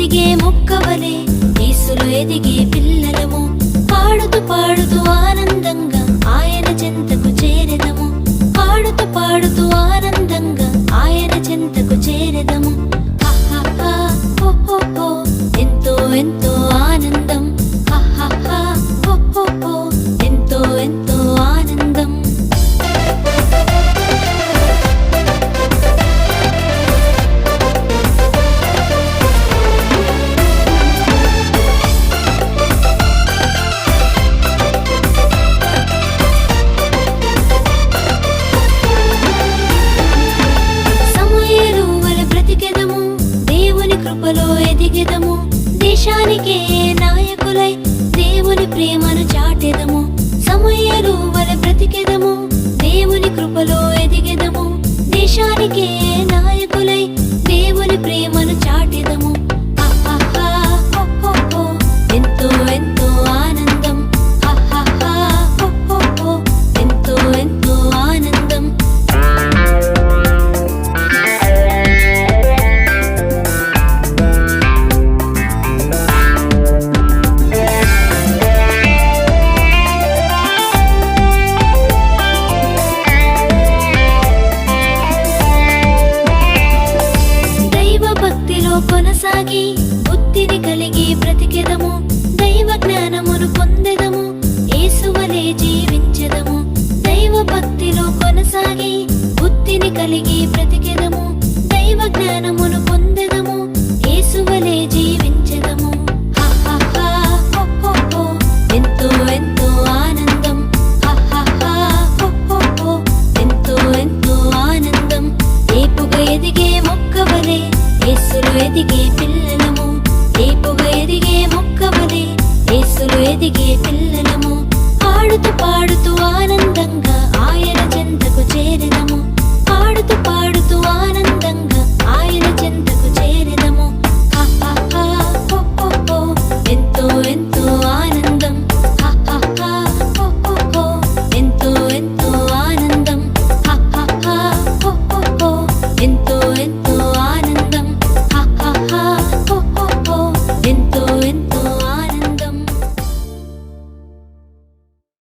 ఎదిగే మొక్కవలే యేసులో ఎదిగే పిల్లలము. పాడుతూ పాడుతూ ఆనందంగా ఆయన చెంతకు చేరెదము. పాడుతూ పాడుతూ ఆనందంగా ఆయన చెంతకు చేరెదము. హహహా హో హో హో ఎంతో ఎంతో ఆనందం. హహహా హో హో హో ఎంతో ఎంతో ఆనందం. కృపలో ఎదిగెదము. దేశానికే నాయకులై దేవుని ప్రేమను చాటెదము. సమూయేలు వలె బ్రతికెదము. దేవుని కృపలో ఎదిగెదము. దేశానికే నాయకులై దేవుని ప్రేమను చాటెదము. హహహా హో హో హో ఎంతో ఎంతో ఆనందం. హహహా హో హో హో ఎంతో ఎంతో ఆనందం. కొనసాగి బుద్ధిని కలిగి బ్రతికెదము. దైవ జ్ఞానమును పొందెదము. యేసువలే జీవించెదము. దైవ భక్తిలో కొనసాగి బుద్ధిని కలిగి బ్రతికెదము. దైవ జ్ఞానమును పొందెదము. యేసువలే జీవించెదము. హహహా హో హో హో ఎంతో ఎంతో ఆనందం. హహహా హో హో హో ఎంతో ఎంతో ఆనందం. ఏపుగా ఎదిగే మొక్కవలే యేసులో ఎదిగే